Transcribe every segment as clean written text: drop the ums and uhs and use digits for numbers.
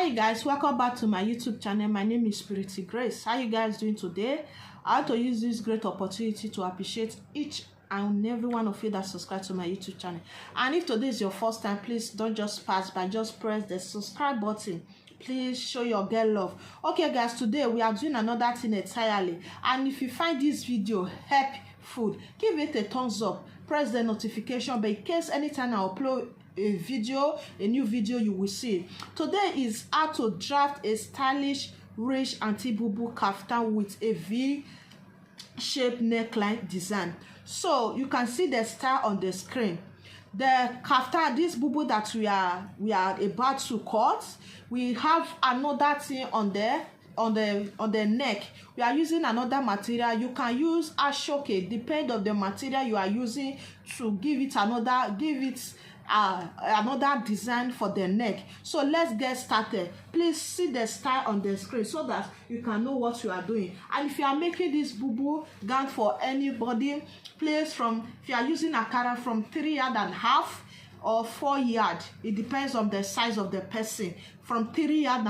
Hi guys, welcome back to my YouTube channel. My name is Pretty Grace. How you guys doing today? I want to use this great opportunity to appreciate each and every one of you that subscribe to my YouTube channel. And if today is your first time, please don't just pass by, just press the subscribe button. Please show your girl love. Okay guys, today we are doing another thing entirely, and if you find this video helpful, give it a thumbs up, press the notification bell in case anytime I upload a new video you will see. Today is how to draft a stylish rich anti-bubu kaftan with a V-shaped neckline design. So you can see the style on the screen. The kaftan, this bubu that we are about to cut, we have another thing on the neck. We are using another material. You can use ashoke, depend on the material you are using, to give it another design for the neck. So let's get started. Please see the style on the screen so that you can know what you are doing. And if you are making this bubu gown for anybody, please, if you are using akara, from 3.5 yards or 4 yards, it depends on the size of the person, from 3.5 yards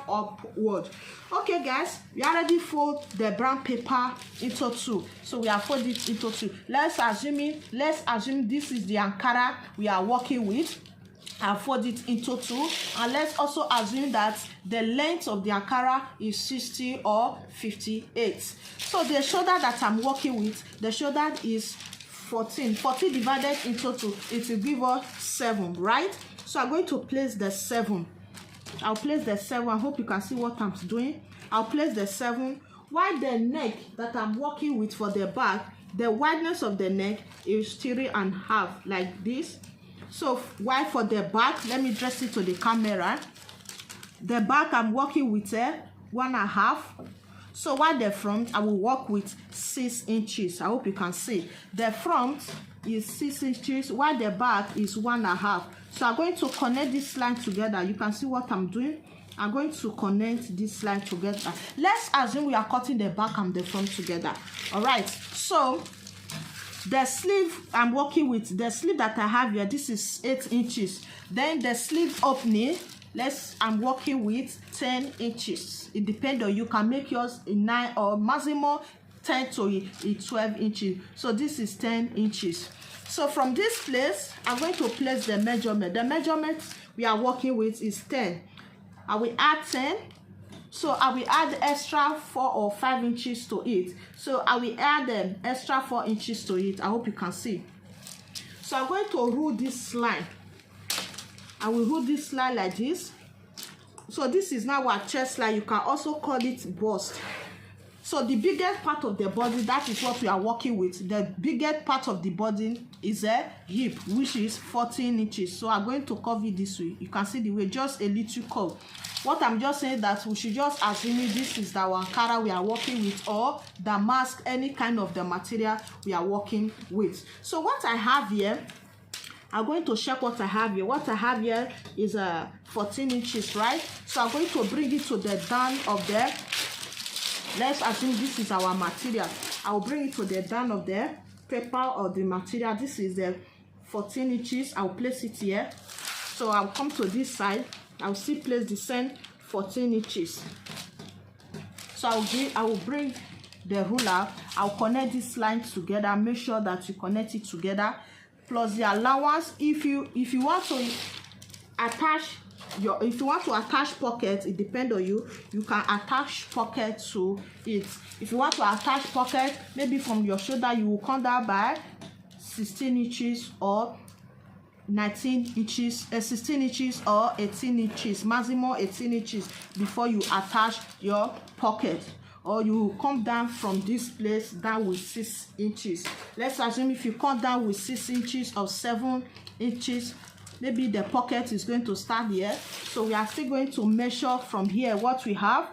upward. Okay guys, we already fold the brown paper into two, so we are folding it into two. Let's assume this is the ankara we are working with. I'll fold it into two, and let's also assume that the length of the ankara is 60 or 58. So the shoulder that I'm working with, the shoulder is 14 divided into 2, it will give us 7, right? So I'm going to place the 7. I'll place the 7. I hope you can see what I'm doing. I'll place the 7, while the neck that I'm working with for the back, the wideness of the neck is 3.5, like this. So while for the back, let me dress it to the camera. The back I'm working with 1.5. So while the front, I will work with 6 inches. I hope you can see. The front is 6 inches, while the back is 1.5. So I'm going to connect this line together. You can see what I'm doing. I'm going to connect this line together. Let's assume we are cutting the back and the front together. All right. So the sleeve I'm working with, the sleeve that I have here, this is 8 inches. Then the sleeve opening, I'm working with 10 inches. It depends on you. Can make yours in 9 or maximum 10 to 12 inches. So this is 10 inches. So from this place, I'm going to place the measurement. The measurement we are working with is 10. I will add 10. So I will add extra 4 or 5 inches to it. So I will add an extra 4 inches to it. I hope you can see. So I'm going to rule this line. I will rule this line like this. So this is now our chest line. You can also call it bust. So the biggest part of the body, that is what we are working with. The biggest part of the body is a hip, which is 14 inches. So I'm going to curve it this way. You can see the way, just a little curve. What I'm just saying that we should just assume this is the ankara we are working with, or the mask, any kind of the material we are working with. So what I have here, I'm going to check what I have here. What I have here is 14 inches, right? So I'm going to bring it to the down of the, let's assume this is our material. I will bring it to the down of the paper or the material. This is the 14 inches. I'll place it here. So I'll come to this side. I'll still place the same 14 inches. So I will bring the ruler. I'll connect this line together. Make sure that you connect it together. Plus the allowance. If you want to attach pocket, it depends on you. You can attach pocket to it. If you want to attach pocket, maybe from your shoulder, you will come down by 16 inches or 19 inches, 16 inches or 18 inches, maximum 18 inches before you attach your pocket. Or you come down from this place down with 6 inches. Let's assume if you come down with 6 inches or 7 inches, maybe the pocket is going to start here. So we are still going to measure from here what we have.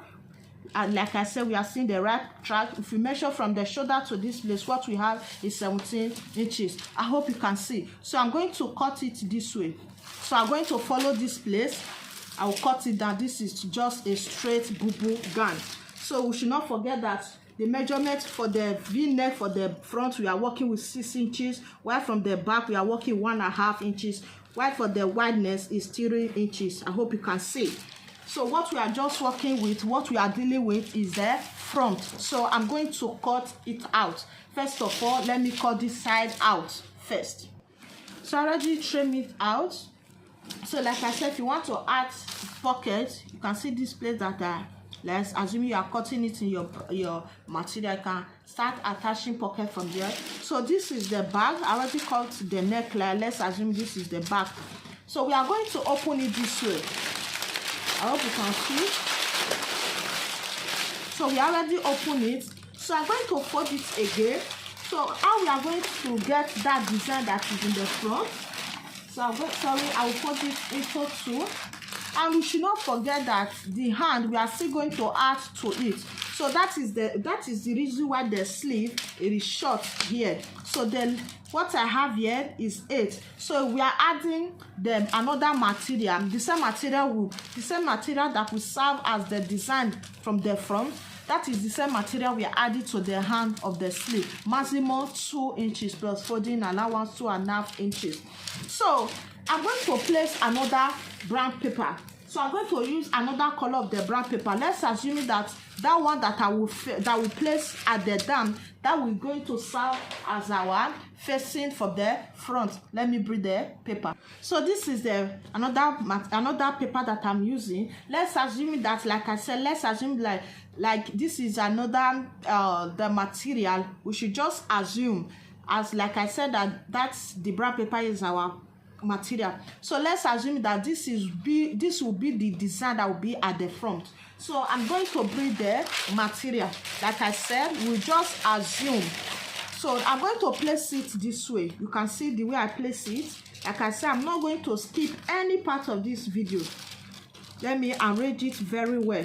And like I said, we are seeing the right track. If we measure from the shoulder to this place, what we have is 17 inches. I hope you can see. So I'm going to cut it this way. So I'm going to follow this place. I will cut it down. This is just a straight bubu gown. So we should not forget that the measurement for the V-neck for the front, we are working with 6 inches, while from the back we are working 1.5 inches. while for the wideness is 3 inches. I hope you can see. So what we are just working with, what we are dealing with is the front. So I'm going to cut it out. First of all, let me cut this side out first. So I already trim it out. So like I said, if you want to add pockets, you can see this place that let's assume you are cutting it in your material. You can start attaching pocket from there. So this is the back. I already cut the neckline. Let's assume this is the back. So we are going to open it this way. I hope you can see. So we already open it. So I'm going to fold it again. So how we are going to get that design that is in the front. So I will fold it into 2. And we should not forget that the hand, we are still going to add to it. So that is the reason why the sleeve it is short here. So then what I have here is 8. So we are adding them another material. The same material that will serve as the design from the front. That is the same material we are adding to the hand of the sleeve. Maximum 2 inches plus folding allowance 2.5 inches. So I'm going to place another brown paper. So I'm going to use another color of the brown paper. Let's assume that one that I will place at the dam, that we're going to serve as our facing for the front. Let me bring the paper. So this is the another paper that I'm using. Let's assume that, like I said, let's assume like this is another the material. We should just assume, as like I said, that's the brown paper is our material. So let's assume that this will be the design that will be at the front. So I'm going to bring the material. Like I said, we just assume. So I'm going to place it this way. You can see the way I place it. Like I said, I'm not going to skip any part of this video. Let me arrange it very well.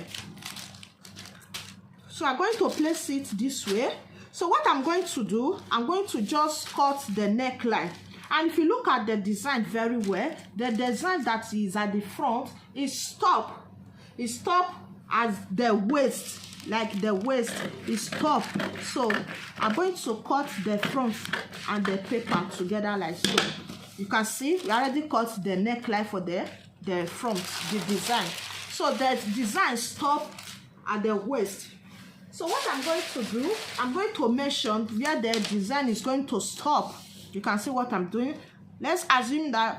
So I'm going to place it this way. So what I'm going to do, I'm going to just cut the neckline. And if you look at the design very well, the design that is at the front is stop. It's stop as the waist, like the waist is stop. So I'm going to cut the front and the paper together like so. You can see we already cut the neckline for the front, the design. So the design stop at the waist. So what I'm going to do, I'm going to mention where the design is going to stop. You can see what I'm doing. Let's assume the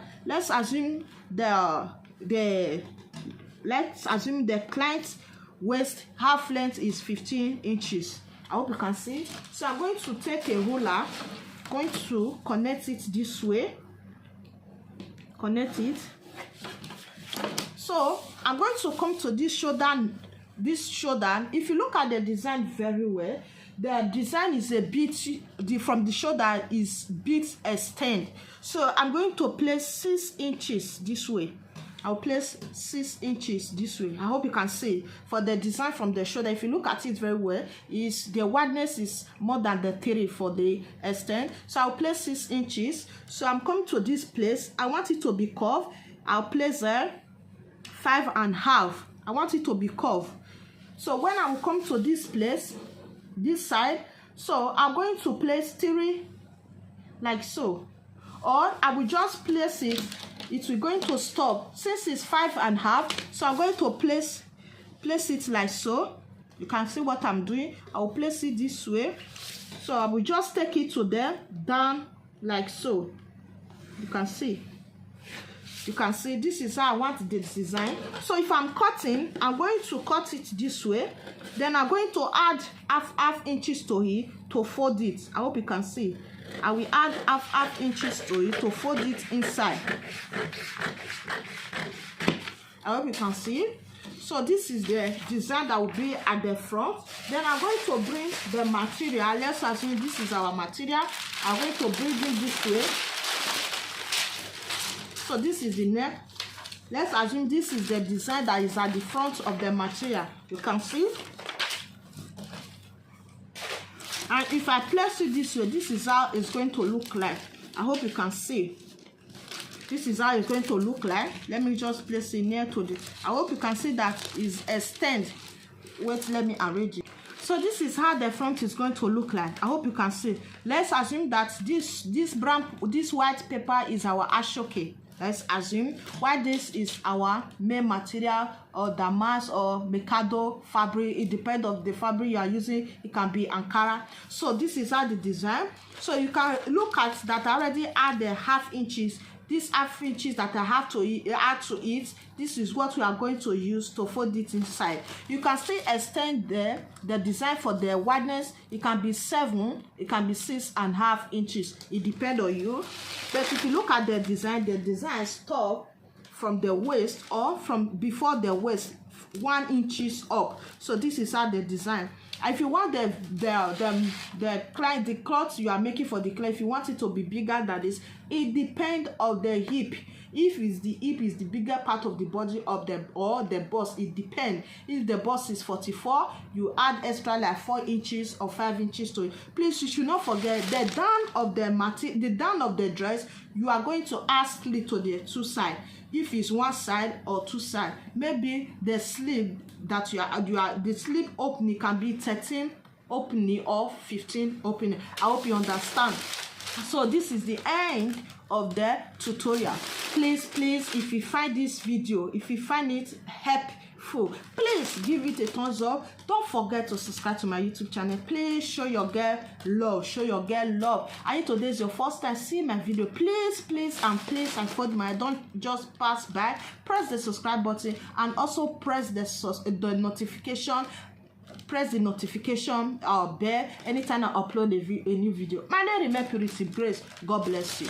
client's waist half length is 15 inches. I hope you can see. So I'm going to take a ruler, going to connect it this way. Connect it. So I'm going to come to this shoulder. If you look at the design very well, the design is a bit from the shoulder is bit extend. So I'm going to place 6 inches this way. I'll place 6 inches this way. I hope you can see for the design from the shoulder. If you look at it very well, is the wideness is more than the 3 for the extend. So I'll place 6 inches. So I'm coming to this place. I want it to be curved. I'll place 5.5. I want it to be curved. So when I will come to this place, this side, so I'm going to place 3 like so, or I will just place it. It will going to stop since it's 5.5. So I'm going to place it like so. You can see what I'm doing. I will place it this way. So I will just take it to there down like so. You can see. You can see this is how I want the design. So if I'm cutting, I'm going to cut it this way. Then I'm going to add half inches to it to fold it. I hope you can see. I will add half inches to it to fold it inside. I hope you can see. So this is the design that will be at the front. Then I'm going to bring the material. Let's assume this is our material. I'm going to bring it this way. So this is the neck. Let's assume this is the design that is at the front of the material. You can see. And if I place it this way, this is how it's going to look like. I hope you can see. This is how it's going to look like. Let me just place it near to the. I hope you can see that is extend. Wait, let me arrange it. So this is how the front is going to look like. I hope you can see. Let's assume that this white paper is our ashoke. let's assume, while this is our main material, or damask or mikado fabric. It depends on the fabric you are using. It can be Ankara. So this is how the design. So you can look at that. I already add the half inches. These half inches that I have to add to it, this is what we are going to use to fold it inside. You can still extend the design for the wideness. It can be 7, it can be 6.5 inches. It depends on you. But if you look at the design stops from the waist, or from before the waist 1 inches up. So this is how the design. If you want the cloth you are making for the client, if you want it to be bigger than this, it depends on the hip. If the hip is the bigger part of the body of the, or the bust, it depends. If the bust is 44, you add extra like 4 inches or 5 inches to it. Please, you should not forget the down of the down of the dress. You are going to add slit to the 2 sides. If it's 1 side or 2 sides, maybe the sleeve that you are the sleeve opening can be 13 opening or 15 opening. I hope you understand. So this is the end of the tutorial. Please, if you find this video, if you find it helpful, please give it a thumbs up. Don't forget to subscribe to my YouTube channel. Please show your girl love. Show your girl love. And if today is your first time seeing my video, please and follow my, don't just pass by. Press the subscribe button and also press the notification. Press the notification bell anytime I upload a new video. My name is Purity Grace. God bless you.